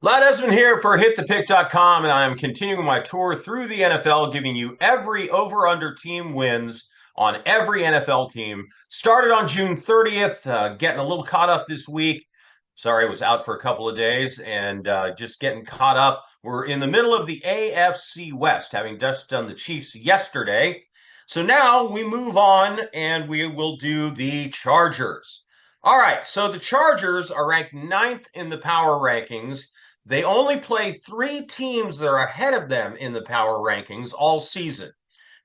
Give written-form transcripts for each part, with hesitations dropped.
Loud Esmond here for HitThePick.com, and I am continuing my tour through the NFL, giving you every over-under team wins on every NFL team. Started on June 30th, getting a little caught up this week. Sorry, I was out for a couple of days and just getting caught up. We're in the middle of the AFC West, having just done the Chiefs yesterday. So now we move on and we will do the Chargers. All right, so the Chargers are ranked ninth in the power rankings. They only play three teams that are ahead of them in the power rankings all season.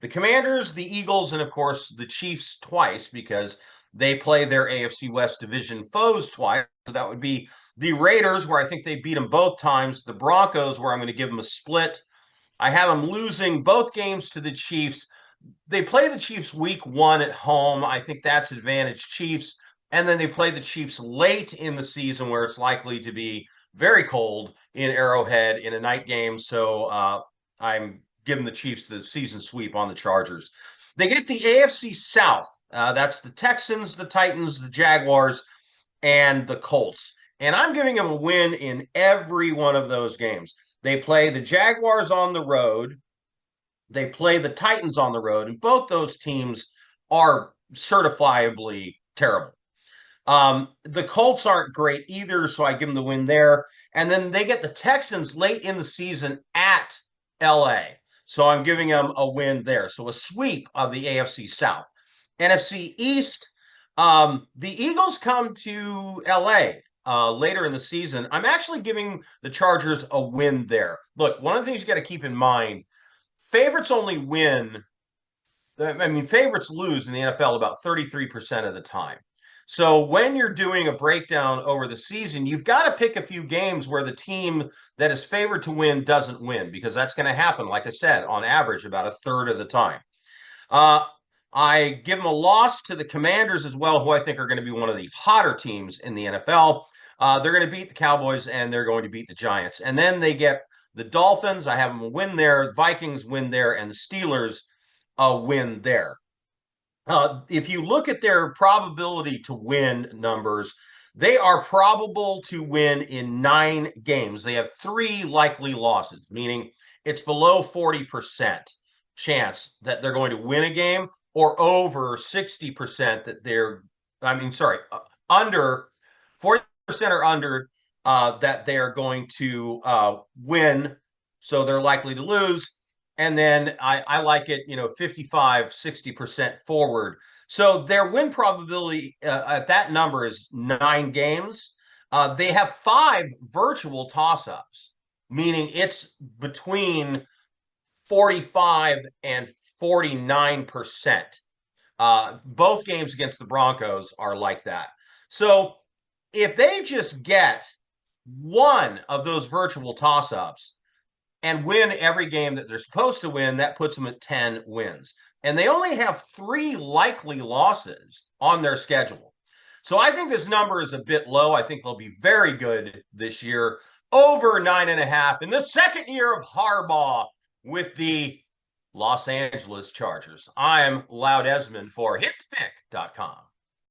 The Commanders, the Eagles, and of course the Chiefs twice because they play their AFC West division foes twice. So that would be the Raiders, where I think they beat them both times. The Broncos, where I'm going to give them a split. I have them losing both games to the Chiefs. They play the Chiefs week one at home. I think that's advantage Chiefs. And then they play the Chiefs late in the season where it's likely to be very cold in Arrowhead in a night game. So I'm giving the Chiefs the season sweep on the Chargers. They get the AFC South. That's the Texans, the Titans, the Jaguars, and the Colts. And I'm giving them a win in every one of those games. They play the Jaguars on the road. They play the Titans on the road, and both those teams are certifiably terrible. The Colts aren't great either, so I give them the win there. And then they get the Texans late in the season at LA. So I'm giving them a win there. So a sweep of the AFC South. NFC East, the Eagles come to LA later in the season. I'm actually giving the Chargers a win there. Look, one of the things you got to keep in mind, favorites only win. Favorites lose in the NFL about 33% of the time. So when you're doing a breakdown over the season, you've got to pick a few games where the team that is favored to win doesn't win, because that's going to happen, like I said, on average, about a third of the time. I give them a loss to the Commanders as well, who I think are going to be one of the hotter teams in the NFL. They're going to beat the Cowboys and they're going to beat the Giants. And then they get the Dolphins. I have them win there. Vikings win there, and the Steelers win there. If you look at their probability to win numbers, they are probable to win in 9 games. They have 3 likely losses, meaning it's below 40% chance that they're going to win a game, or over 60% that under 40% or under that they are going to win. So they're likely to lose. And then I like it, 55, 60% forward. So their win probability at that number is 9 games. They have 5 virtual toss-ups, meaning it's between 45 and 49%. Both games against the Broncos are like that. So if they just get one of those virtual toss-ups and win every game that they're supposed to win, that puts them at 10 wins. And they only have 3 likely losses on their schedule. So I think this number is a bit low. I think they'll be very good this year, over 9.5 in the second year of Harbaugh with the Los Angeles Chargers. I am Loud Esmond for HitThePick.com.